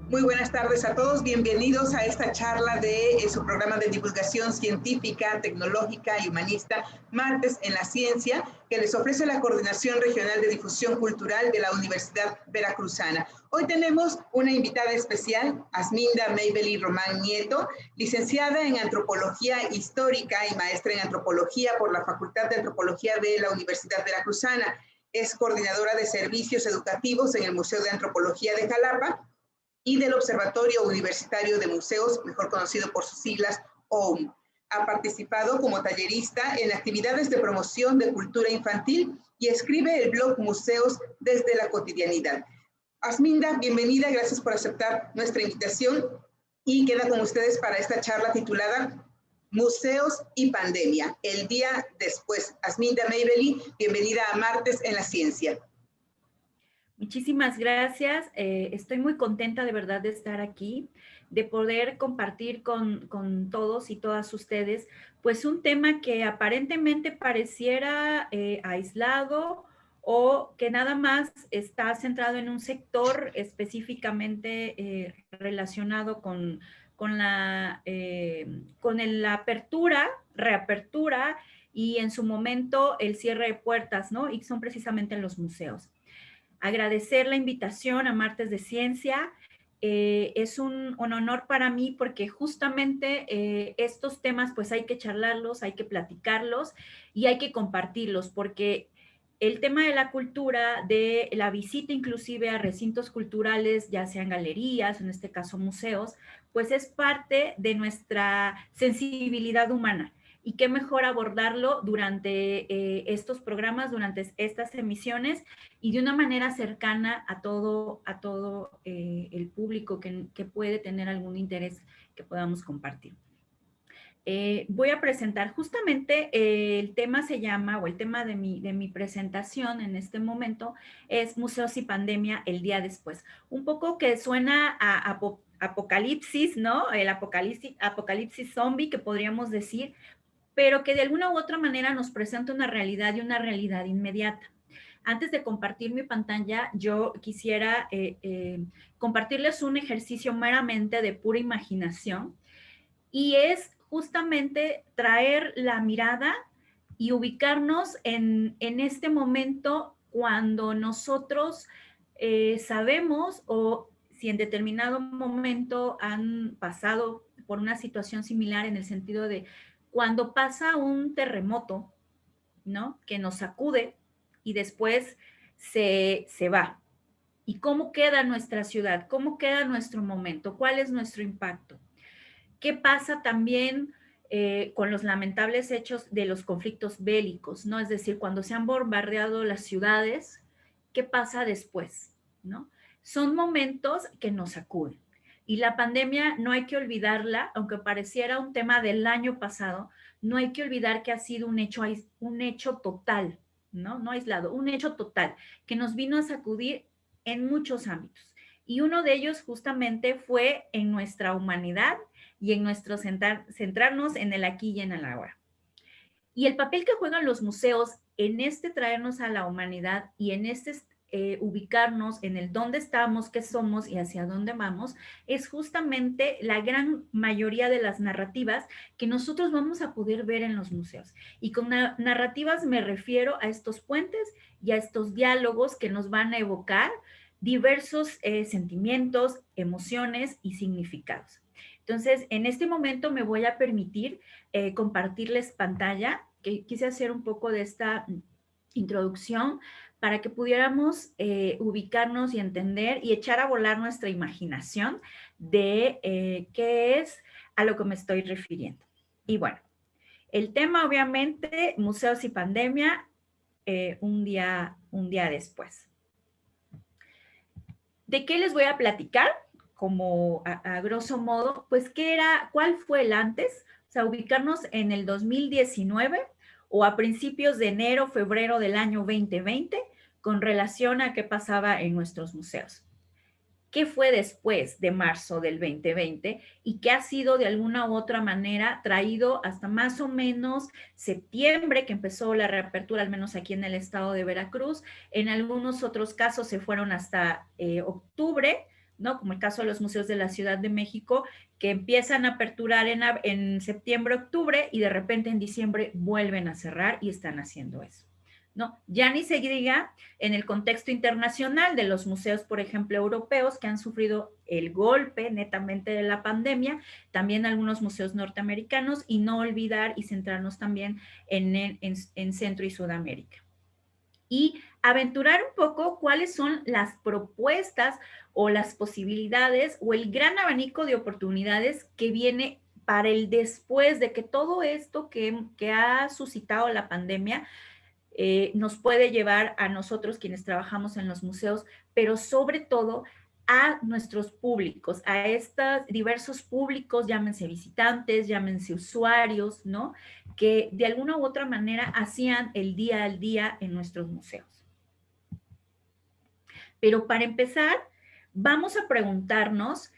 Muy buenas tardes a todos, bienvenidos a esta charla de su programa de divulgación científica, tecnológica y humanista, Martes en la Ciencia, que les ofrece la Coordinación Regional de Difusión Cultural de la Universidad Veracruzana. Hoy tenemos una invitada especial, Asminda Maybely Román Nieto, licenciada en Antropología Histórica y maestra en Antropología por la Facultad de Antropología de la Universidad Veracruzana. Es coordinadora de servicios educativos en el Museo de Antropología de Jalapa y del Observatorio Universitario de Museos, mejor conocido por sus siglas OUM. Ha participado como tallerista en actividades de promoción de cultura infantil y escribe el blog Museos desde la cotidianidad. Asminda, bienvenida, gracias por aceptar nuestra invitación y queda con ustedes para esta charla titulada Museos y Pandemia, el día después. Asminda Maybely, bienvenida a Martes en la Ciencia. Muchísimas gracias. Estoy muy contenta de verdad de estar aquí, de poder compartir con todos y todas ustedes, pues un tema que aparentemente pareciera aislado o que nada más está centrado en un sector específicamente relacionado con la apertura, reapertura y en su momento el cierre de puertas, ¿no? Y son precisamente en los museos. Agradecer la invitación a Martes de Ciencia. Es un honor para mí porque justamente estos temas pues hay que charlarlos, hay que platicarlos y hay que compartirlos porque el tema de la cultura, de la visita inclusive a recintos culturales, ya sean galerías, en este caso museos, pues es parte de nuestra sensibilidad humana. Y qué mejor abordarlo durante estos programas, durante estas emisiones y de una manera cercana a todo el público que puede tener algún interés que podamos compartir. Voy a presentar justamente el tema se llama, o el tema de mi presentación en este momento es Museos y Pandemia el día después. Un poco que suena a apocalipsis, ¿no? El apocalipsis zombie que podríamos decir, pero que de alguna u otra manera nos presenta una realidad y una realidad inmediata. Antes de compartir mi pantalla, yo quisiera compartirles un ejercicio meramente de pura imaginación y es justamente traer la mirada y ubicarnos en este momento cuando nosotros sabemos o si en determinado momento han pasado por una situación similar en el sentido de cuando pasa un terremoto, ¿no? Que nos sacude y después se va. ¿Y cómo queda nuestra ciudad? ¿Cómo queda nuestro momento? ¿Cuál es nuestro impacto? ¿Qué pasa también con los lamentables hechos de los conflictos bélicos, ¿no? Es decir, cuando se han bombardeado las ciudades, ¿qué pasa después, ¿no? Son momentos que nos sacuden. Y la pandemia no hay que olvidarla, aunque pareciera un tema del año pasado, no hay que olvidar que ha sido un hecho total, ¿no? No aislado, un hecho total, que nos vino a sacudir en muchos ámbitos. Y uno de ellos justamente fue en nuestra humanidad y en nuestro centrarnos en el aquí y en el ahora. Y el papel que juegan los museos en este traernos a la humanidad y en este ubicarnos en el dónde estamos, qué somos y hacia dónde vamos, es justamente la gran mayoría de las narrativas que nosotros vamos a poder ver en los museos. Y con narrativas me refiero a estos puentes y a estos diálogos que nos van a evocar diversos sentimientos, emociones y significados. Entonces, en este momento me voy a permitir compartirles pantalla, que quise hacer un poco de esta introducción para que pudiéramos ubicarnos y entender y echar a volar nuestra imaginación de qué es a lo que me estoy refiriendo. Y bueno, el tema obviamente, museos y pandemia, un día después. ¿De qué les voy a platicar? Como a grosso modo, pues cuál fue el antes, o sea, ubicarnos en el 2019 o a principios de enero, febrero del año 2020 con relación a qué pasaba en nuestros museos. ¿Qué fue después de marzo del 2020 y qué ha sido de alguna u otra manera traído hasta más o menos septiembre, que empezó la reapertura, al menos aquí en el estado de Veracruz? En algunos otros casos se fueron hasta octubre, ¿no? Como el caso de los museos de la Ciudad de México, que empiezan a aperturar en septiembre, octubre, y de repente en diciembre vuelven a cerrar y están haciendo eso. ¿No? Ya ni se diga en el contexto internacional de los museos, por ejemplo, europeos, que han sufrido el golpe netamente de la pandemia, también algunos museos norteamericanos, y no olvidar y centrarnos también en Centro y Sudamérica. Y aventurar un poco cuáles son las propuestas o las posibilidades o el gran abanico de oportunidades que viene para el después de que todo esto que ha suscitado la pandemia nos puede llevar a nosotros quienes trabajamos en los museos, pero sobre todo a nuestros públicos, a estos diversos públicos, llámense visitantes, llámense usuarios, ¿no? Que de alguna u otra manera hacían el día al día en nuestros museos. Pero para empezar, vamos a preguntarnos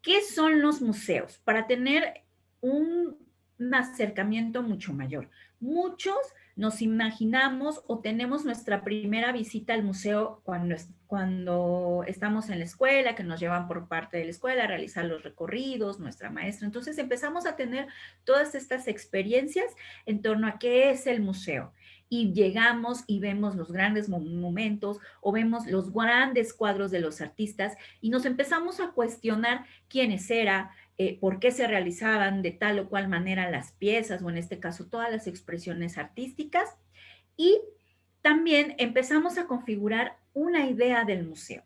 qué son los museos para tener un acercamiento mucho mayor. Muchos nos imaginamos o tenemos nuestra primera visita al museo cuando estamos en la escuela, que nos llevan por parte de la escuela a realizar los recorridos, nuestra maestra. Entonces empezamos a tener todas estas experiencias en torno a qué es el museo. Y llegamos y vemos los grandes monumentos o vemos los grandes cuadros de los artistas y nos empezamos a cuestionar quiénes eran, por qué se realizaban de tal o cual manera las piezas, o en este caso todas las expresiones artísticas, y también empezamos a configurar una idea del museo.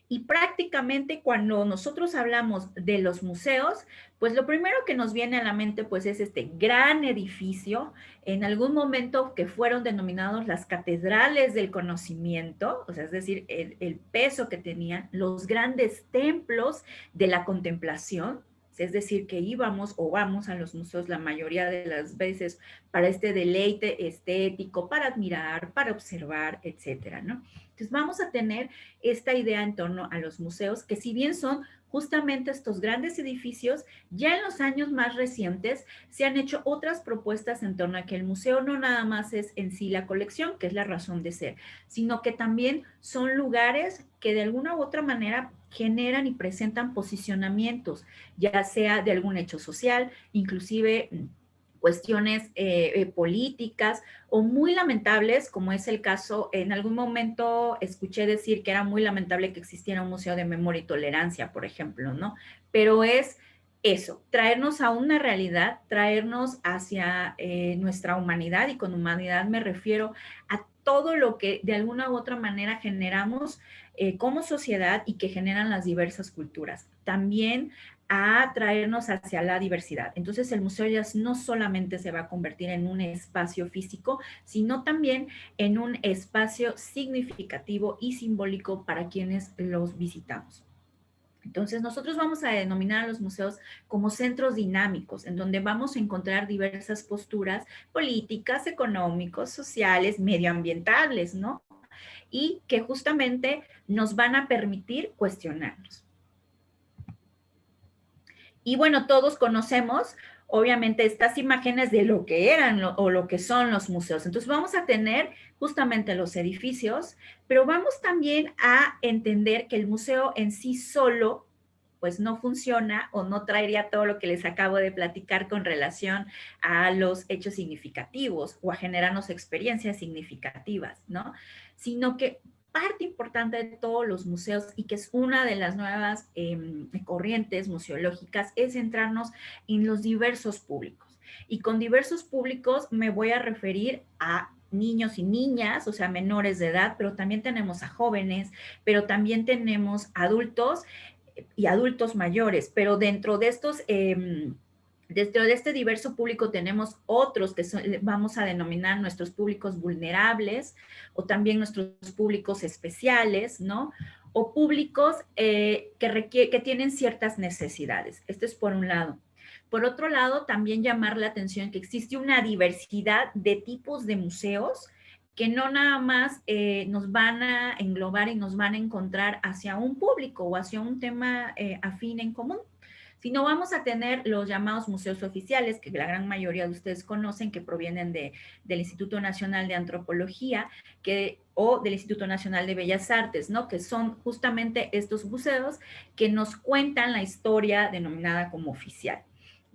Y prácticamente cuando nosotros hablamos de los museos, pues lo primero que nos viene a la mente pues es este gran edificio, en algún momento que fueron denominados las catedrales del conocimiento, o sea, es decir, el peso que tenían, los grandes templos de la contemplación, es decir, que íbamos o vamos a los museos la mayoría de las veces para este deleite estético, para admirar, para observar, etcétera, ¿no? Entonces vamos a tener esta idea en torno a los museos, que si bien son justamente estos grandes edificios, ya en los años más recientes se han hecho otras propuestas en torno a que el museo no nada más es en sí la colección, que es la razón de ser, sino que también son lugares que de alguna u otra manera generan y presentan posicionamientos, ya sea de algún hecho social, inclusive cuestiones políticas o muy lamentables, como es el caso, en algún momento escuché decir que era muy lamentable que existiera un museo de memoria y tolerancia, por ejemplo, ¿no? Pero es eso, traernos a una realidad, traernos hacia nuestra humanidad, y con humanidad me refiero a todo lo que de alguna u otra manera generamos como sociedad y que generan las diversas culturas. También a traernos hacia la diversidad. Entonces el museo ya no solamente se va a convertir en un espacio físico, sino también en un espacio significativo y simbólico para quienes los visitamos. Entonces, nosotros vamos a denominar a los museos como centros dinámicos, en donde vamos a encontrar diversas posturas políticas, económicos, sociales, medioambientales, ¿no? Y que justamente nos van a permitir cuestionarnos. Y bueno, todos conocemos, obviamente, estas imágenes de lo que eran o lo que son los museos. Entonces vamos a tener justamente los edificios, pero vamos también a entender que el museo en sí solo pues no funciona o no traería todo lo que les acabo de platicar con relación a los hechos significativos o a generarnos experiencias significativas, ¿no? Sino que parte importante de todos los museos, y que es una de las nuevas corrientes museológicas, es centrarnos en los diversos públicos. Y con diversos públicos me voy a referir a niños y niñas, o sea, menores de edad, pero también tenemos a jóvenes, pero también tenemos adultos y adultos mayores, pero dentro de estos... Dentro de este diverso público tenemos otros que vamos a denominar nuestros públicos vulnerables, o también nuestros públicos especiales, ¿no? O públicos que tienen ciertas necesidades. Esto es por un lado. Por otro lado, también llamar la atención que existe una diversidad de tipos de museos que no nada más nos van a englobar y nos van a encontrar hacia un público o hacia un tema afín en común, sino vamos a tener los llamados museos oficiales, que la gran mayoría de ustedes conocen, que provienen del Instituto Nacional de Antropología o del Instituto Nacional de Bellas Artes, ¿no? Que son justamente estos museos que nos cuentan la historia denominada como oficial.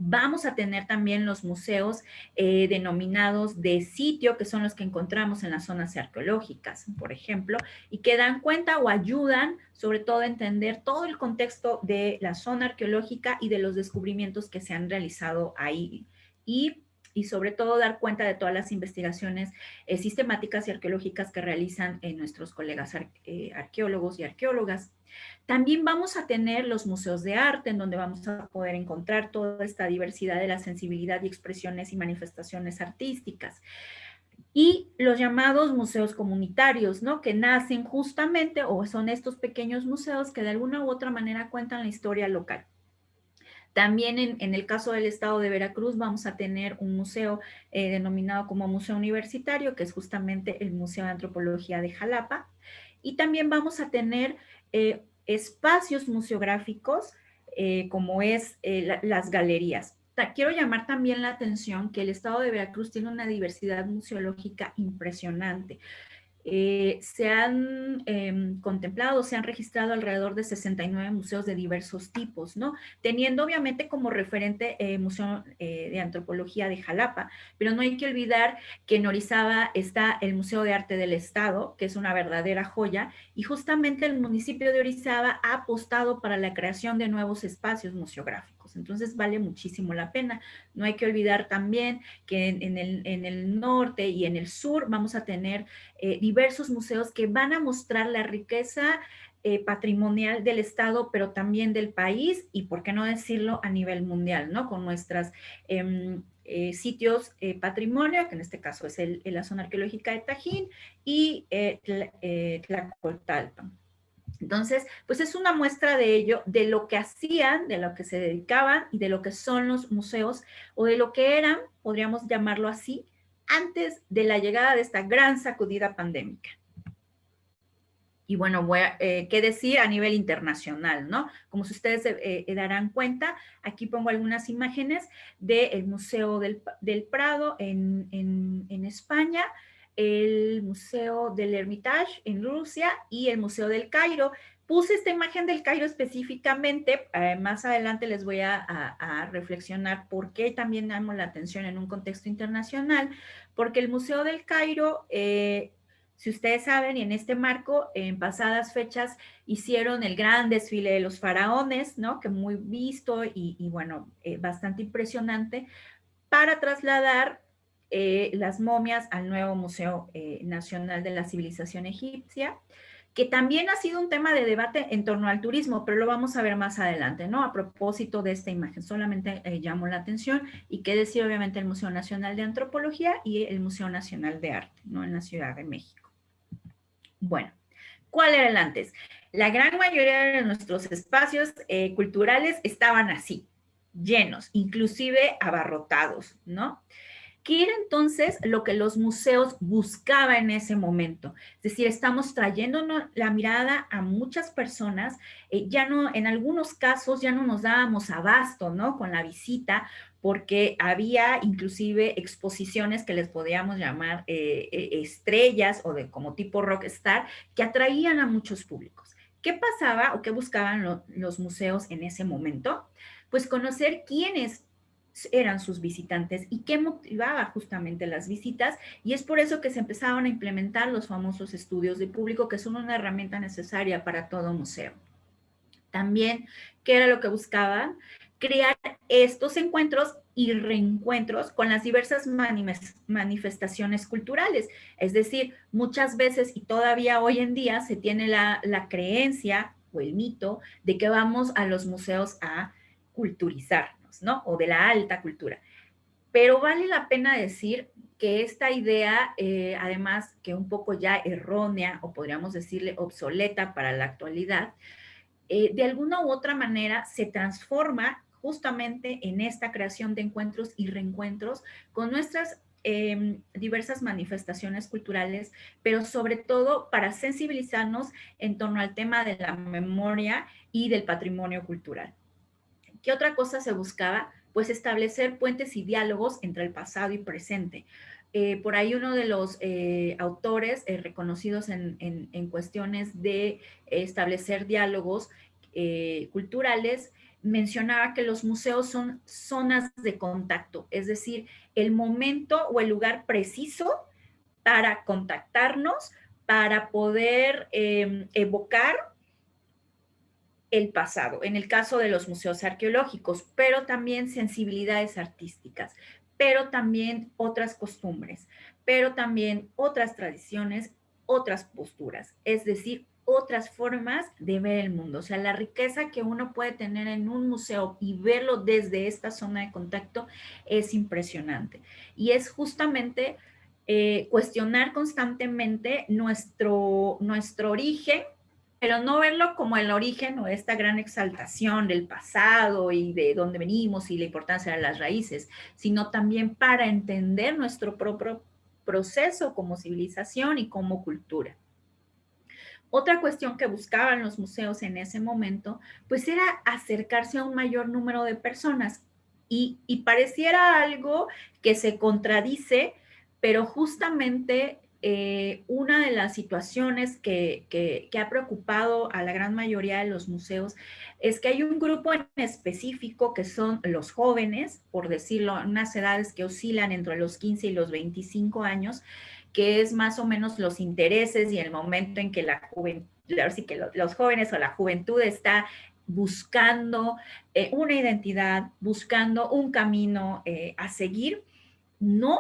Vamos a tener también los museos denominados de sitio, que son los que encontramos en las zonas arqueológicas, por ejemplo, y que dan cuenta o ayudan sobre todo a entender todo el contexto de la zona arqueológica y de los descubrimientos que se han realizado ahí. Y sobre todo dar cuenta de todas las investigaciones sistemáticas y arqueológicas que realizan nuestros colegas arqueólogos y arqueólogas. También vamos a tener los museos de arte, en donde vamos a poder encontrar toda esta diversidad de la sensibilidad y expresiones y manifestaciones artísticas. Y los llamados museos comunitarios, ¿no? Que nacen justamente, o son estos pequeños museos que de alguna u otra manera cuentan la historia local. También en el caso del estado de Veracruz vamos a tener un museo denominado como Museo Universitario, que es justamente el Museo de Antropología de Jalapa. Y también vamos a tener espacios museográficos como es las galerías. Quiero llamar también la atención que el estado de Veracruz tiene una diversidad museológica impresionante. Se han contemplado, se han registrado alrededor de 69 museos de diversos tipos, ¿no? Teniendo obviamente como referente Museo de Antropología de Jalapa, pero no hay que olvidar que en Orizaba está el Museo de Arte del Estado, que es una verdadera joya, y justamente el municipio de Orizaba ha apostado para la creación de nuevos espacios museográficos, entonces vale muchísimo la pena. No hay que olvidar también que en el norte y en el sur vamos a tener diversos museos que van a mostrar la riqueza patrimonial del Estado, pero también del país y, por qué no decirlo, a nivel mundial, ¿no? Con nuestros sitios patrimonio, que en este caso es la zona arqueológica de Tajín y Tlacotalpan. Entonces, pues es una muestra de ello, de lo que hacían, de lo que se dedicaban y de lo que son los museos o de lo que eran, podríamos llamarlo así, antes de la llegada de esta gran sacudida pandémica. Y bueno, qué decir a nivel internacional, ¿no? Como si ustedes darán cuenta, aquí pongo algunas imágenes del Museo del Prado en España, el Museo del Hermitage en Rusia y el Museo del Cairo. Puse esta imagen del Cairo específicamente, más adelante les voy a reflexionar por qué también damos la atención en un contexto internacional, porque el Museo del Cairo, si ustedes saben, y en este marco, en pasadas fechas hicieron el gran desfile de los faraones, ¿no? Que muy visto y bueno, bastante impresionante, para trasladar las momias al nuevo Museo Nacional de la Civilización Egipcia, que también ha sido un tema de debate en torno al turismo, pero lo vamos a ver más adelante, ¿no? A propósito de esta imagen, solamente llamó la atención y qué decir obviamente el Museo Nacional de Antropología y el Museo Nacional de Arte, ¿no? En la Ciudad de México. Bueno, ¿cuál era el antes? La gran mayoría de nuestros espacios culturales estaban así, llenos, inclusive abarrotados, ¿no? ¿Qué era entonces lo que los museos buscaban en ese momento? Es decir, estamos trayéndonos la mirada a muchas personas, ya no, en algunos casos ya no nos dábamos abasto, ¿no? Con la visita, porque había inclusive exposiciones que les podíamos llamar estrellas o de como tipo rockstar, que atraían a muchos públicos. ¿Qué pasaba o qué buscaban los museos en ese momento? Pues conocer quiénes eran sus visitantes y qué motivaba justamente las visitas, y es por eso que se empezaron a implementar los famosos estudios de público, que son una herramienta necesaria para todo museo. También, ¿qué era lo que buscaban? Crear estos encuentros y reencuentros con las diversas manifestaciones culturales. Es decir, muchas veces y todavía hoy en día se tiene la creencia o el mito de que vamos a los museos a culturizarnos, ¿no? O de la alta cultura. Pero vale la pena decir que esta idea, además que un poco ya errónea o podríamos decirle obsoleta para la actualidad, de alguna u otra manera se transforma justamente en esta creación de encuentros y reencuentros con nuestras diversas manifestaciones culturales, pero sobre todo para sensibilizarnos en torno al tema de la memoria y del patrimonio cultural. ¿Qué otra cosa se buscaba? Pues establecer puentes y diálogos entre el pasado y presente. Por ahí uno de los autores reconocidos en cuestiones de establecer diálogos culturales mencionaba que los museos son zonas de contacto, es decir, el momento o el lugar preciso para contactarnos, para poder evocar el pasado, en el caso de los museos arqueológicos, pero también sensibilidades artísticas, pero también otras costumbres, pero también otras tradiciones, otras posturas, es decir, otras formas de ver el mundo. O sea, la riqueza que uno puede tener en un museo y verlo desde esta zona de contacto es impresionante. Y es justamente cuestionar constantemente nuestro origen, pero no verlo como el origen o esta gran exaltación del pasado y de dónde venimos y la importancia de las raíces, sino también para entender nuestro propio proceso como civilización y como cultura. Otra cuestión que buscaban los museos en ese momento, pues era acercarse a un mayor número de personas y pareciera algo que se contradice, pero justamente una de las situaciones que ha preocupado a la gran mayoría de los museos es que hay un grupo en específico que son los jóvenes, por decirlo, en unas edades que oscilan entre los 15 y los 25 años, que es más o menos los intereses y el momento en que la juventud, así que los jóvenes o la juventud está buscando una identidad, buscando un camino a seguir, no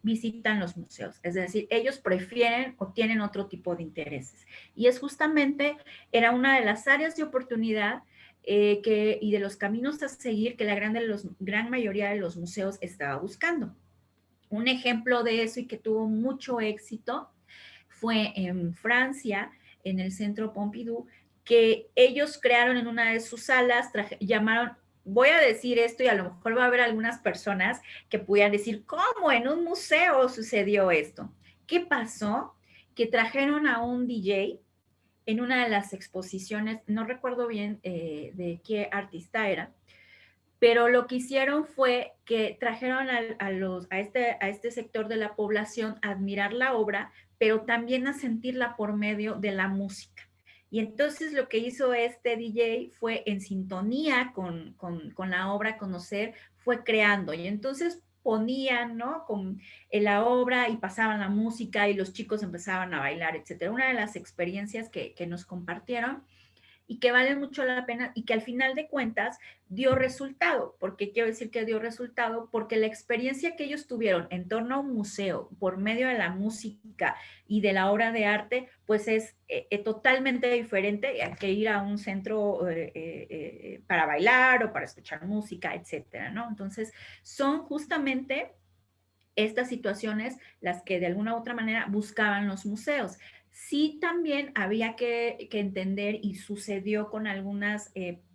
visitan los museos. Es decir, ellos prefieren o tienen otro tipo de intereses. Y es justamente, era una de las áreas de oportunidad y de los caminos a seguir que la gran mayoría de los museos estaba buscando. Un ejemplo de eso y que tuvo mucho éxito fue en Francia, en el Centro Pompidou, que ellos crearon en una de sus salas, llamaron, voy a decir esto y a lo mejor va a haber algunas personas que pudieran decir, ¿cómo en un museo sucedió esto? ¿Qué pasó? Que trajeron a un DJ en una de las exposiciones, no recuerdo bien de qué artista era, pero lo que hicieron fue que trajeron a este sector de la población a admirar la obra, pero también a sentirla por medio de la música. Y entonces lo que hizo este DJ fue en sintonía con la obra Conocer, fue creando. Y entonces ponían, ¿no? Con la obra y pasaban la música y los chicos empezaban a bailar, etcétera. Una de las experiencias que nos compartieron y que vale mucho la pena y que al final de cuentas dio resultado. ¿Por qué quiero decir que dio resultado? Porque la experiencia que ellos tuvieron en torno a un museo por medio de la música y de la obra de arte, pues es totalmente diferente a que ir a un centro para bailar o para escuchar música, etcétera, ¿no? Entonces, son justamente estas situaciones las que de alguna u otra manera buscaban los museos. Sí, también había que entender, y sucedió con algunos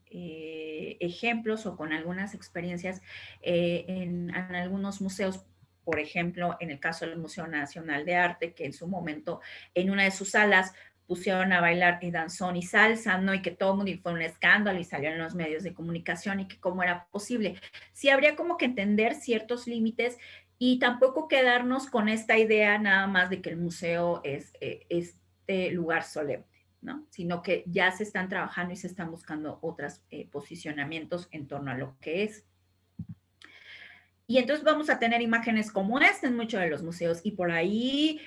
ejemplos o con algunas experiencias en algunos museos, por ejemplo, en el caso del Museo Nacional de Arte, que en su momento en una de sus salas pusieron a bailar danzón y salsa, ¿no? Y que todo el mundo, y fue un escándalo y salió en los medios de comunicación y que cómo era posible. Sí habría como que entender ciertos límites y tampoco quedarnos con esta idea nada más de que el museo es este lugar solemne, ¿no? Sino que ya se están trabajando y se están buscando otros posicionamientos en torno a lo que es. Y entonces vamos a tener imágenes como esta en muchos de los museos y por ahí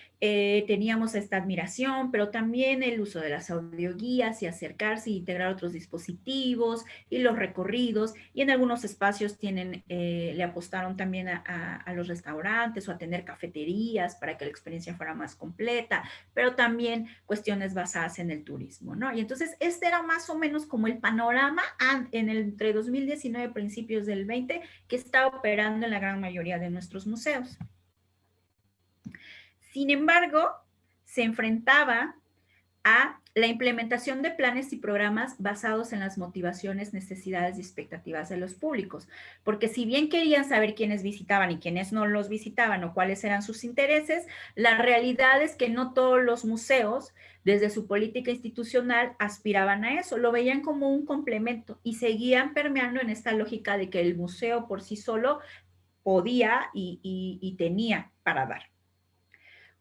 teníamos esta admiración, pero también el uso de las audioguías y acercarse e integrar otros dispositivos y los recorridos, y en algunos espacios le apostaron también a los restaurantes o a tener cafeterías para que la experiencia fuera más completa, pero también cuestiones basadas en el turismo, ¿no? Y entonces este era más o menos como el panorama entre 2019 y principios del 20 que está operando en la gran mayoría de nuestros museos. Sin embargo, se enfrentaba a la implementación de planes y programas basados en las motivaciones, necesidades y expectativas de los públicos. Porque si bien querían saber quiénes visitaban y quiénes no los visitaban o cuáles eran sus intereses, la realidad es que no todos los museos, desde su política institucional, aspiraban a eso. Lo veían como un complemento y seguían permeando en esta lógica de que el museo por sí solo podía y tenía para dar.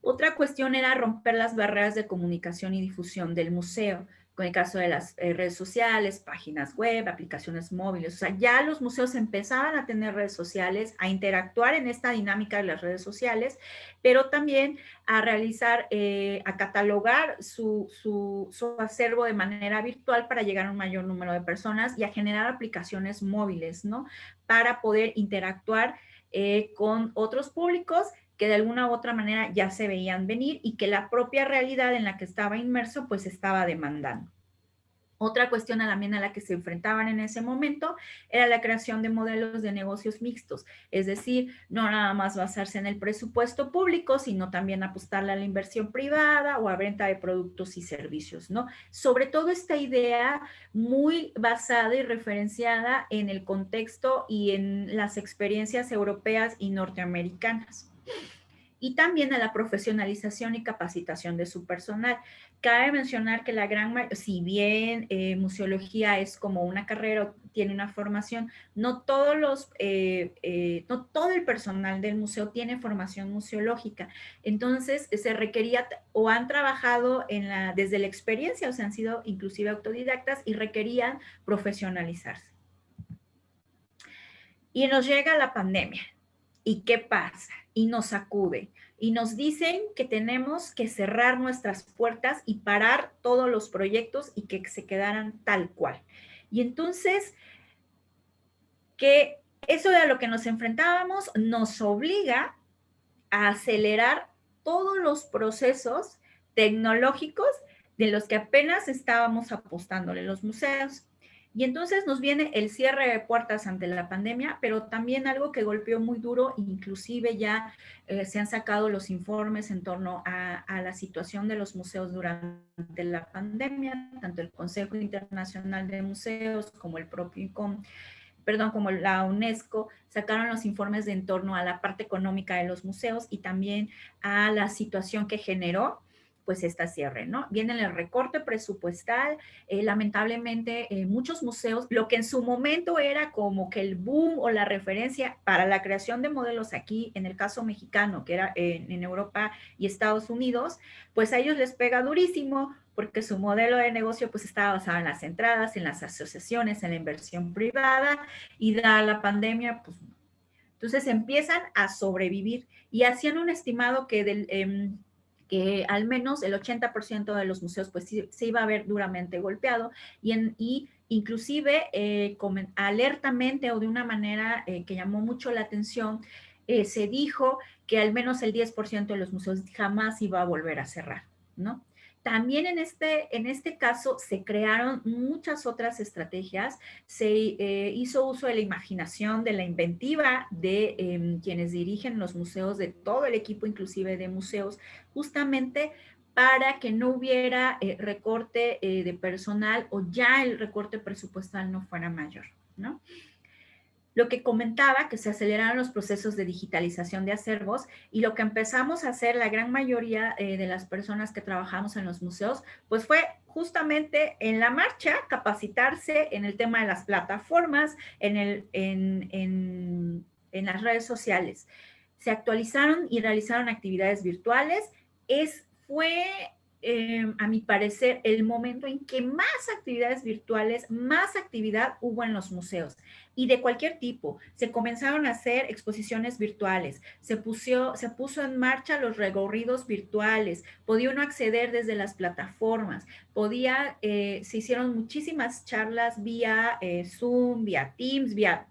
Otra cuestión era romper las barreras de comunicación y difusión del museo, con el caso de las redes sociales, páginas web, aplicaciones móviles. O sea, ya los museos empezaban a tener redes sociales, a interactuar en esta dinámica de las redes sociales, pero también a realizar, a catalogar su acervo de manera virtual para llegar a un mayor número de personas y a generar aplicaciones móviles, ¿no? Para poder interactuar con otros públicos que de alguna u otra manera ya se veían venir y que la propia realidad en la que estaba inmerso pues estaba demandando. Otra cuestión también a la que se enfrentaban en ese momento era la creación de modelos de negocios mixtos, es decir, no nada más basarse en el presupuesto público, sino también apostarle a la inversión privada o a venta de productos y servicios, ¿no? Sobre todo esta idea muy basada y referenciada en el contexto y en las experiencias europeas y norteamericanas. Y también a la profesionalización y capacitación de su personal. Cabe mencionar que la gran mayoría, si bien museología es como una carrera, tiene una formación, no todos no todo el personal del museo tiene formación museológica. Entonces se requería o han trabajado desde la experiencia o se han sido inclusive autodidactas y requerían profesionalizarse. Y nos llega la pandemia. ¿Y qué pasa? Y nos sacude. Y nos dicen que tenemos que cerrar nuestras puertas y parar todos los proyectos y que se quedaran tal cual. Y entonces, que eso de a lo que nos enfrentábamos nos obliga a acelerar todos los procesos tecnológicos de los que apenas estábamos apostándole los museos. Y entonces nos viene el cierre de puertas ante la pandemia, pero también algo que golpeó muy duro, inclusive ya se han sacado los informes en torno a la situación de los museos durante la pandemia, tanto el Consejo Internacional de Museos como el propio ICOM, como la UNESCO, sacaron los informes en torno a la parte económica de los museos y también a la situación que generó pues esta cierre, ¿no? Viene el recorte presupuestal, lamentablemente muchos museos, lo que en su momento era como que el boom o la referencia para la creación de modelos aquí, en el caso mexicano, que era en Europa y Estados Unidos, pues a ellos les pega durísimo porque su modelo de negocio pues estaba basado en las entradas, en las asociaciones, en la inversión privada y dada la pandemia, pues entonces empiezan a sobrevivir y hacían un estimado que al menos el 80% de los museos pues sí, se iba a ver duramente golpeado y inclusive alertamente o de una manera que llamó mucho la atención, se dijo que al menos el 10% de los museos jamás iba a volver a cerrar, ¿no? También en este caso se crearon muchas otras estrategias, se hizo uso de la imaginación, de la inventiva de quienes dirigen los museos, de todo el equipo inclusive de museos, justamente para que no hubiera recorte de personal o ya el recorte presupuestal no fuera mayor, ¿no? Lo que comentaba, que se aceleraron los procesos de digitalización de acervos y lo que empezamos a hacer la gran mayoría de las personas que trabajamos en los museos, pues fue justamente en la marcha capacitarse en el tema de las plataformas, en las redes sociales. Se actualizaron y realizaron actividades virtuales. Fue a mi parecer, el momento en que más actividades virtuales, más actividad hubo en los museos y de cualquier tipo. Se comenzaron a hacer exposiciones virtuales, se puso en marcha los recorridos virtuales, podía uno acceder desde las plataformas, se hicieron muchísimas charlas vía Zoom, vía Teams, vía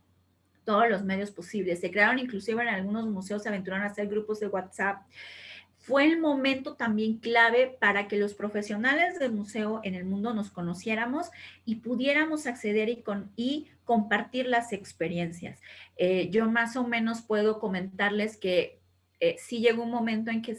todos los medios posibles. Se crearon inclusive en algunos museos, se aventuraron a hacer grupos de WhatsApp. Fue el momento también clave para que los profesionales del museo en el mundo nos conociéramos y pudiéramos acceder y compartir las experiencias. Yo más o menos puedo comentarles que sí llegó un momento en que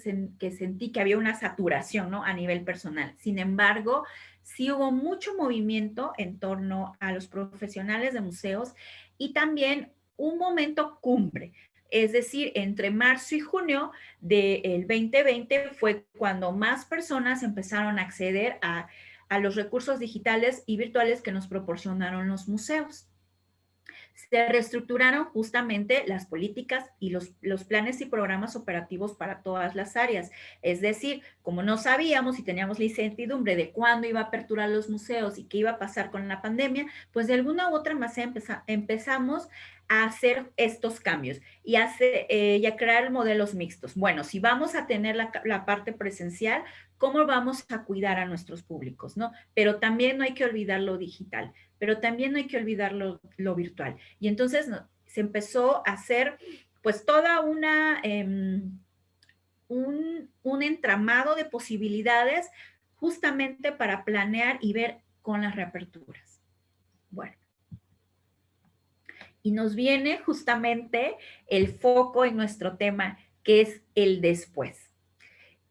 sentí que había una saturación, ¿no? A nivel personal. Sin embargo, sí hubo mucho movimiento en torno a los profesionales de museos y también un momento cumbre. Es decir, entre marzo y junio del 2020 fue cuando más personas empezaron a acceder a los recursos digitales y virtuales que nos proporcionaron los museos. Se reestructuraron justamente las políticas y los planes y programas operativos para todas las áreas. Es decir, como no sabíamos y teníamos la incertidumbre de cuándo iba a aperturar los museos y qué iba a pasar con la pandemia, pues de alguna u otra manera empezamos a hacer estos cambios y a crear modelos mixtos. Bueno, si vamos a tener la parte presencial, ¿cómo vamos a cuidar a nuestros públicos, no? Pero también no hay que olvidar lo digital, pero también no hay que olvidar lo virtual. Y entonces se empezó a hacer pues toda un entramado de posibilidades justamente para planear y ver con las reaperturas. Bueno, y nos viene justamente el foco en nuestro tema, que es el después.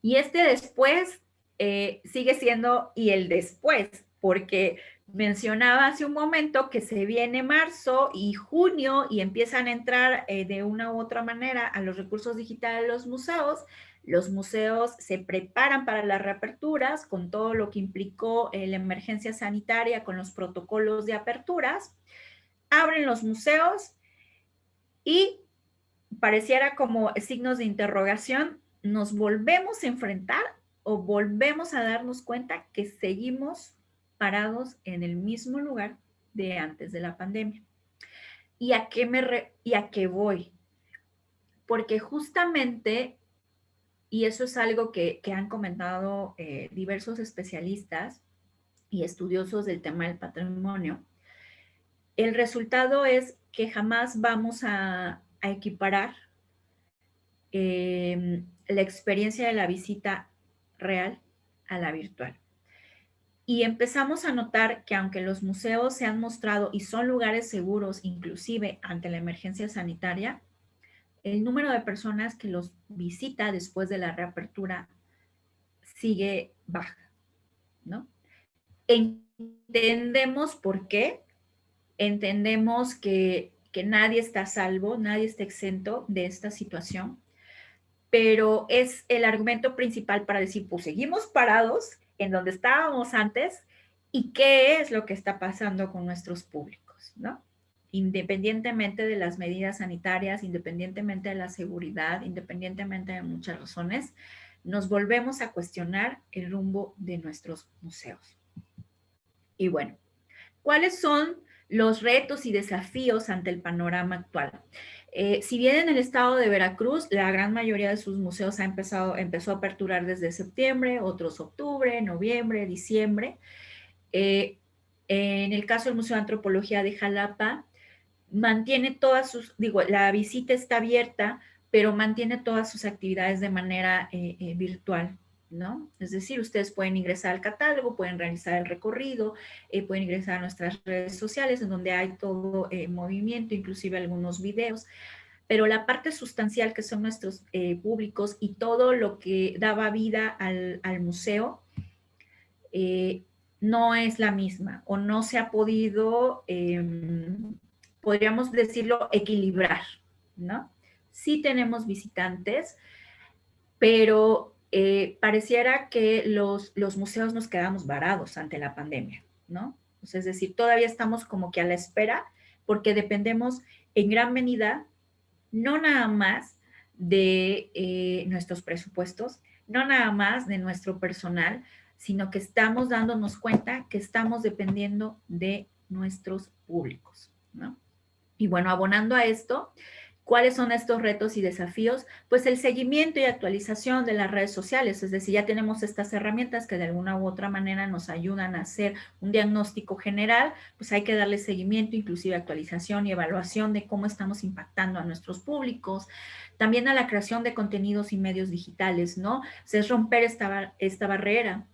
Y este después sigue siendo y el después, porque mencionaba hace un momento que se viene marzo y junio y empiezan a entrar de una u otra manera a los recursos digitales de los museos. Los museos se preparan para las reaperturas con todo lo que implicó la emergencia sanitaria, con los protocolos de aperturas. Abren los museos y pareciera como signos de interrogación, nos volvemos a enfrentar o volvemos a darnos cuenta que seguimos parados en el mismo lugar de antes de la pandemia. ¿Y a qué voy? Porque justamente, y eso es algo que han comentado diversos especialistas y estudiosos del tema del patrimonio, el resultado es que jamás vamos a equiparar la experiencia de la visita real a la virtual. Y empezamos a notar que aunque los museos se han mostrado y son lugares seguros, inclusive ante la emergencia sanitaria, el número de personas que los visita después de la reapertura sigue baja, ¿no? Entendemos por qué, entendemos que nadie está a salvo, nadie está exento de esta situación, pero es el argumento principal para decir, pues seguimos parados en donde estábamos antes y qué es lo que está pasando con nuestros públicos, ¿no? Independientemente de las medidas sanitarias, independientemente de la seguridad, independientemente de muchas razones, nos volvemos a cuestionar el rumbo de nuestros museos. Y bueno, ¿cuáles son los retos y desafíos ante el panorama actual? Si bien en el estado de Veracruz, la gran mayoría de sus museos empezó a aperturar desde septiembre, otros octubre, noviembre, diciembre. En el caso del Museo de Antropología de Jalapa, mantiene la visita está abierta, pero mantiene todas sus actividades de manera virtual, ¿no? Es decir, ustedes pueden ingresar al catálogo, pueden realizar el recorrido, pueden ingresar a nuestras redes sociales en donde hay todo movimiento, inclusive algunos videos, pero la parte sustancial que son nuestros públicos y todo lo que daba vida al museo no es la misma o no se ha podido, podríamos decirlo, equilibrar, ¿no? Sí tenemos visitantes, pero pareciera que los museos nos quedamos varados ante la pandemia, ¿no? Es decir, todavía estamos como que a la espera porque dependemos en gran medida, no nada más de nuestros presupuestos, no nada más de nuestro personal, sino que estamos dándonos cuenta que estamos dependiendo de nuestros públicos, ¿no? Y bueno, abonando a esto, ¿cuáles son estos retos y desafíos? Pues el seguimiento y actualización de las redes sociales, es decir, ya tenemos estas herramientas que de alguna u otra manera nos ayudan a hacer un diagnóstico general, pues hay que darle seguimiento, inclusive actualización y evaluación de cómo estamos impactando a nuestros públicos, también a la creación de contenidos y medios digitales, ¿no? O sea, es romper esta barrera.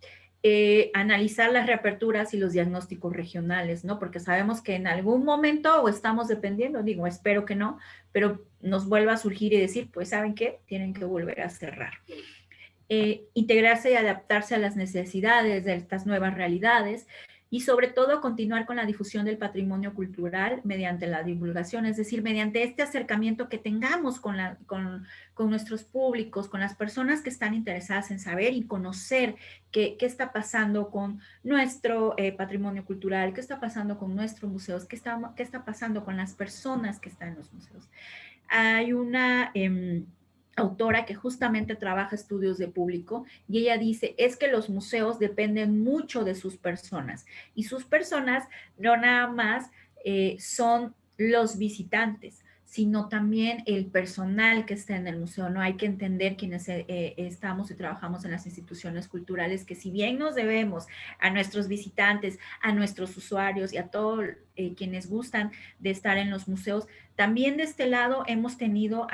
Analizar las reaperturas y los diagnósticos regionales, ¿no? Porque sabemos que en algún momento o estamos dependiendo, digo, espero que no, pero nos vuelva a surgir y decir, pues, ¿saben qué? Tienen que volver a cerrar. Integrarse y adaptarse a las necesidades de estas nuevas realidades y sobre todo continuar con la difusión del patrimonio cultural mediante la divulgación, es decir, mediante este acercamiento que tengamos con nuestros públicos, con las personas que están interesadas en saber y conocer qué está pasando con nuestro patrimonio cultural, qué está pasando con nuestros museos, qué está pasando con las personas que están en los museos. Hay una autora que justamente trabaja estudios de público y ella dice, es que los museos dependen mucho de sus personas y sus personas no nada más son los visitantes, sino también el personal que está en el museo. No hay que entender quienes estamos y trabajamos en las instituciones culturales, que si bien nos debemos a nuestros visitantes, a nuestros usuarios y a todos quienes gustan de estar en los museos, también de este lado hemos tenido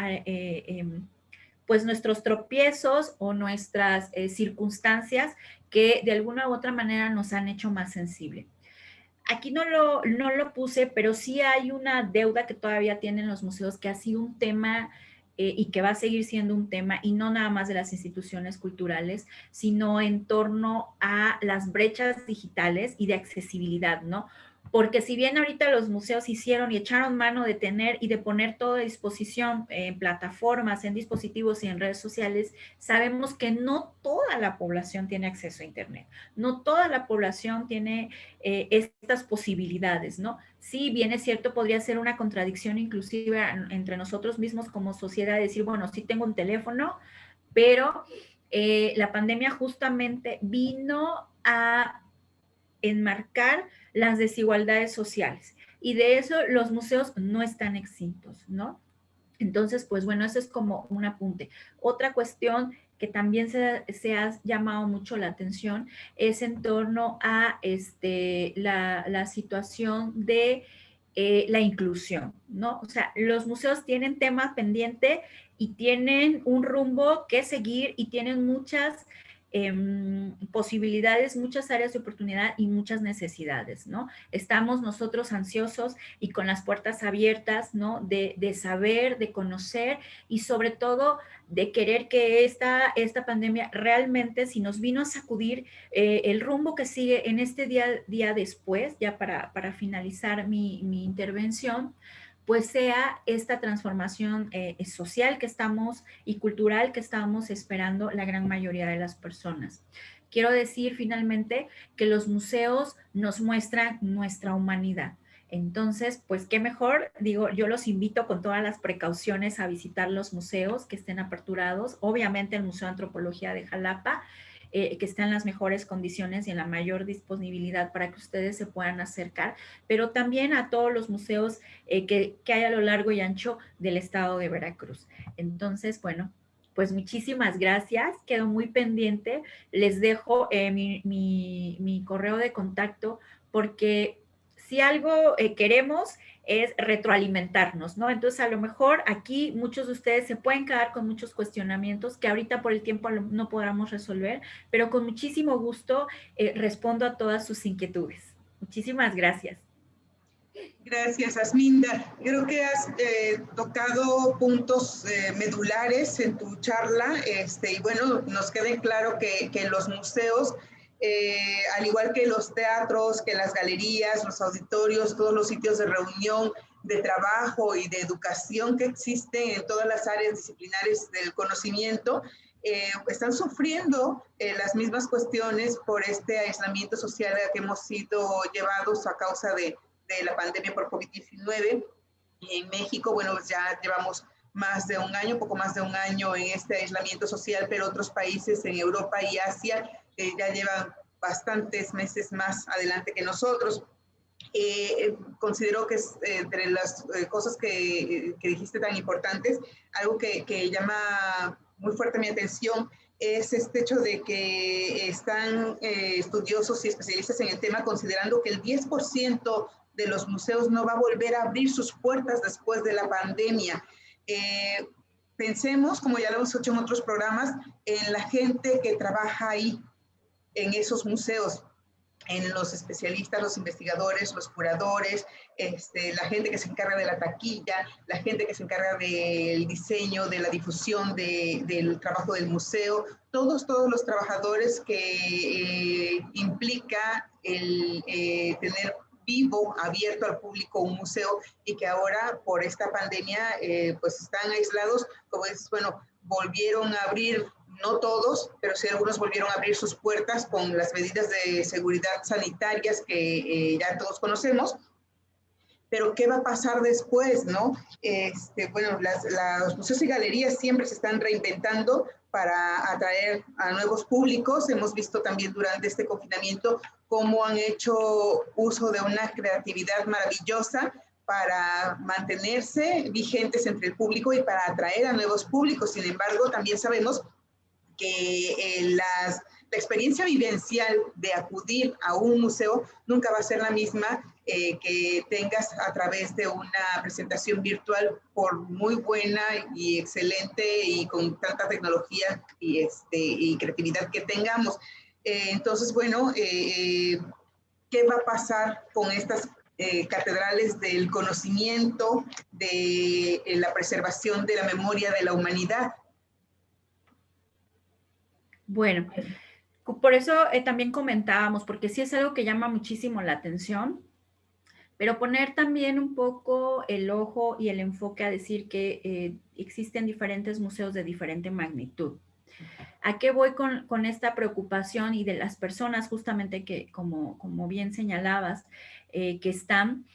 pues nuestros tropiezos o nuestras circunstancias que de alguna u otra manera nos han hecho más sensible. Aquí no lo puse, pero sí hay una deuda que todavía tienen los museos, que ha sido un tema y que va a seguir siendo un tema, y no nada más de las instituciones culturales, sino en torno a las brechas digitales y de accesibilidad, ¿no? Porque si bien ahorita los museos hicieron y echaron mano de tener y de poner todo a disposición en plataformas, en dispositivos y en redes sociales, sabemos que no toda la población tiene acceso a Internet, no toda la población tiene estas posibilidades, ¿no? Sí, bien es cierto, podría ser una contradicción inclusive entre nosotros mismos como sociedad, decir, bueno, sí tengo un teléfono, pero la pandemia justamente vino a enmarcar las desigualdades sociales y de eso los museos no están exentos, ¿no? Entonces, pues bueno, eso es como un apunte. Otra cuestión que también se ha llamado mucho la atención es en torno a la situación de la inclusión, ¿no? O sea, los museos tienen tema pendiente y tienen un rumbo que seguir y tienen muchas posibilidades, muchas áreas de oportunidad y muchas necesidades, ¿no? Estamos nosotros ansiosos y con las puertas abiertas, ¿no? De saber, de conocer y sobre todo de querer que esta pandemia realmente, si nos vino a sacudir el rumbo que sigue en este día después, ya para finalizar mi intervención, pues sea esta transformación social que estamos y cultural que estamos esperando la gran mayoría de las personas. Quiero decir finalmente que los museos nos muestran nuestra humanidad. Entonces, pues qué mejor, digo, yo los invito con todas las precauciones a visitar los museos que estén aperturados, obviamente el Museo de Antropología de Jalapa, que está en las mejores condiciones y en la mayor disponibilidad para que ustedes se puedan acercar, pero también a todos los museos que hay a lo largo y ancho del estado de Veracruz. Entonces, bueno, pues muchísimas gracias, quedo muy pendiente, les dejo mi correo de contacto porque si algo queremos es retroalimentarnos, ¿no? Entonces, a lo mejor aquí muchos de ustedes se pueden quedar con muchos cuestionamientos que ahorita por el tiempo no podamos resolver, pero con muchísimo gusto respondo a todas sus inquietudes. Muchísimas gracias. Gracias, Asminda. Creo que has tocado puntos medulares en tu charla y bueno, nos queda claro que los museos, al igual que los teatros, que las galerías, los auditorios, todos los sitios de reunión, de trabajo y de educación que existen en todas las áreas disciplinares del conocimiento, están sufriendo las mismas cuestiones por este aislamiento social a que hemos sido llevados a causa de la pandemia por COVID-19. Y en México, bueno, pues ya llevamos más de un año, poco más de un año en este aislamiento social, pero otros países en Europa y Asia ya llevan bastantes meses más adelante que nosotros. Considero que es entre las cosas que dijiste tan importantes, algo que llama muy fuerte mi atención es este hecho de que están estudiosos y especialistas en el tema considerando que el 10% de los museos no va a volver a abrir sus puertas después de la pandemia. Pensemos, como ya lo hemos hecho en otros programas, en la gente que trabaja ahí, en esos museos. en los especialistas, los investigadores, los curadores, la gente que se encarga de la taquilla, la gente que se encarga del diseño, de la difusión del trabajo del museo, todos los trabajadores que implica el tener vivo, abierto al público un museo, y que ahora por esta pandemia pues están aislados, como dices, bueno, volvieron a abrir, no todos, pero sí algunos volvieron a abrir sus puertas con las medidas de seguridad sanitarias que ya todos conocemos. Pero ¿qué va a pasar después, no? Bueno, los museos y galerías siempre se están reinventando para atraer a nuevos públicos. Hemos visto también durante este confinamiento cómo han hecho uso de una creatividad maravillosa para mantenerse vigentes entre el público y para atraer a nuevos públicos. Sin embargo, también sabemos que la experiencia vivencial de acudir a un museo nunca va a ser la misma que tengas a través de una presentación virtual, por muy buena y excelente y con tanta tecnología y creatividad que tengamos. Entonces, bueno, ¿qué va a pasar con estas catedrales del conocimiento, de la preservación de la memoria de la humanidad? Bueno, por eso también comentábamos, porque sí es algo que llama muchísimo la atención, pero poner también un poco el ojo y el enfoque a decir que existen diferentes museos de diferente magnitud. ¿A qué voy con esta preocupación y de las personas justamente que, como bien señalabas, que están,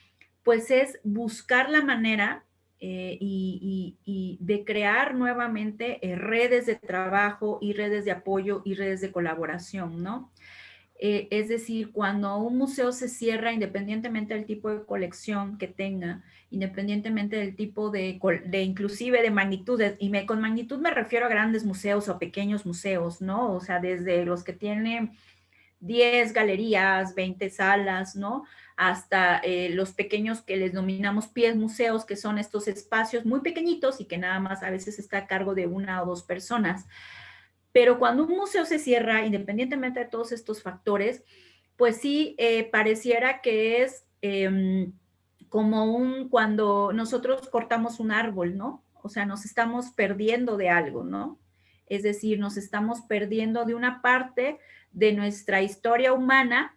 pues es buscar la manera y de crear nuevamente redes de trabajo y redes de apoyo y redes de colaboración, ¿no? Es decir, cuando un museo se cierra, independientemente del tipo de colección que tenga, independientemente del tipo de inclusive de magnitudes, y con magnitud me refiero a grandes museos o pequeños museos, ¿no? O sea, desde los que tienen 10 galerías, 20 salas, ¿no? Hasta los pequeños que les denominamos pies museos, que son estos espacios muy pequeñitos y que nada más a veces está a cargo de una o dos personas. Pero cuando un museo se cierra, independientemente de todos estos factores, pues sí pareciera que es como cuando nosotros cortamos un árbol, ¿no? O sea, nos estamos perdiendo de algo, ¿no? Es decir, nos estamos perdiendo de una parte de nuestra historia humana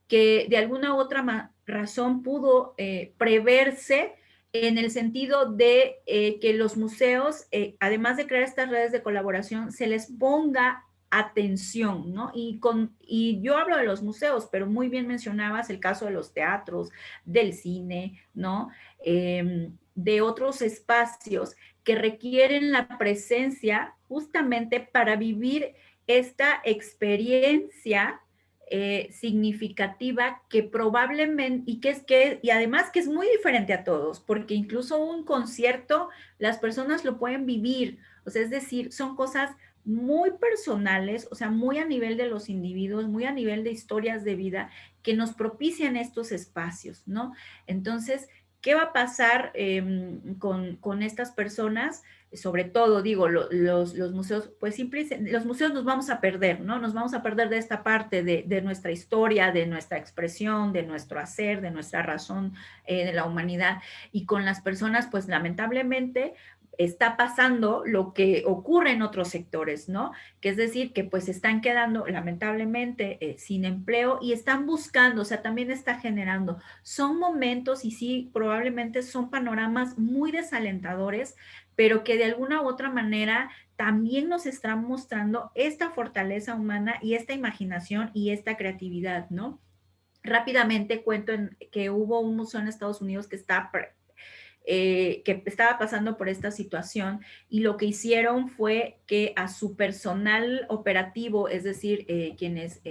que de alguna u otra razón pudo preverse en el sentido de que los museos, además de crear estas redes de colaboración, se les ponga atención, ¿no? Y yo hablo de los museos, pero muy bien mencionabas el caso de los teatros, del cine, ¿no? De otros espacios que requieren la presencia justamente para vivir esta experiencia significativa que probablemente, y además que es muy diferente a todos, porque incluso un concierto, las personas lo pueden vivir, o sea, es decir, son cosas muy personales, o sea, muy a nivel de los individuos, muy a nivel de historias de vida que nos propician estos espacios, ¿no? Entonces, ¿qué va a pasar con estas personas? Sobre todo, digo, los museos, pues los museos nos vamos a perder, ¿no? Nos vamos a perder de esta parte de nuestra historia, de nuestra expresión, de nuestro hacer, de nuestra razón de la humanidad. Y con las personas, pues lamentablemente está pasando lo que ocurre en otros sectores, ¿no? Que es decir, que pues están quedando lamentablemente sin empleo y están buscando, o sea, también está generando. Son momentos y sí, probablemente son panoramas muy desalentadores, pero que de alguna u otra manera también nos están mostrando esta fortaleza humana y esta imaginación y esta creatividad, ¿no? Rápidamente cuento que hubo un museo en Estados Unidos que estaba pasando por esta situación y lo que hicieron fue que a su personal operativo, es decir, quienes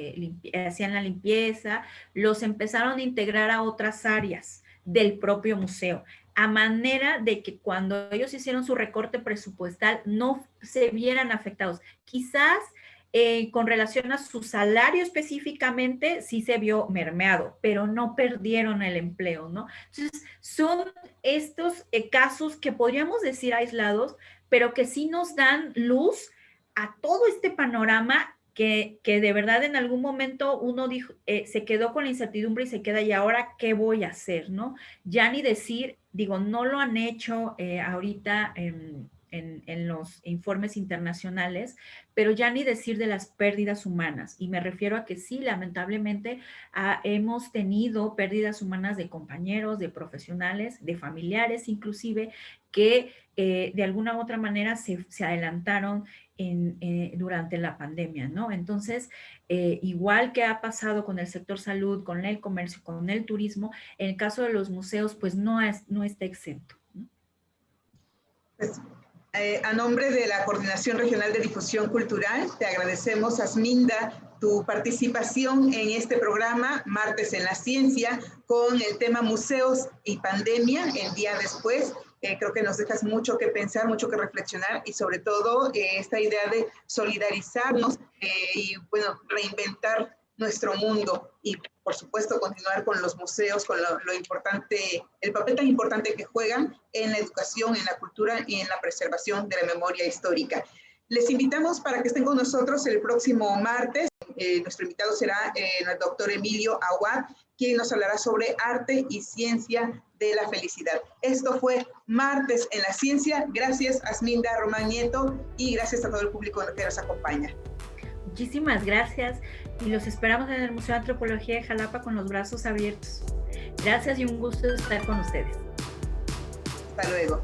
hacían la limpieza, los empezaron a integrar a otras áreas del propio museo, a manera de que cuando ellos hicieron su recorte presupuestal no se vieran afectados. Quizás con relación a su salario específicamente, sí se vio mermeado, pero no perdieron el empleo, ¿no? Entonces, son estos casos que podríamos decir aislados, pero que sí nos dan luz a todo este panorama que de verdad en algún momento uno dijo, se quedó con la incertidumbre y se queda, ¿y ahora qué voy a hacer? ¿No? Ya ni decir, digo, no lo han hecho ahorita en los informes internacionales, pero ya ni decir de las pérdidas humanas. Y me refiero a que sí, lamentablemente hemos tenido pérdidas humanas de compañeros, de profesionales, de familiares inclusive, que de alguna u otra manera se adelantaron durante la pandemia, ¿no? Entonces, igual que ha pasado con el sector salud, con el comercio, con el turismo, en el caso de los museos, pues no está exento, ¿no? Pues, a nombre de la Coordinación Regional de Difusión Cultural, te agradecemos, Asminda, tu participación en este programa, Martes en la Ciencia, con el tema Museos y Pandemia, el día después. Creo que nos dejas mucho que pensar, mucho que reflexionar y sobre todo esta idea de solidarizarnos y, bueno, reinventar nuestro mundo y, por supuesto, continuar con los museos, con lo importante, el papel tan importante que juegan en la educación, en la cultura y en la preservación de la memoria histórica. Les invitamos para que estén con nosotros el próximo martes. Nuestro invitado será el doctor Emilio Aguad, quien nos hablará sobre arte y ciencia de la felicidad. Esto fue Martes en la Ciencia. Gracias, Asminda Román Nieto, y gracias a todo el público que nos acompaña. Muchísimas gracias y los esperamos en el Museo de Antropología de Jalapa con los brazos abiertos. Gracias y un gusto estar con ustedes. Hasta luego.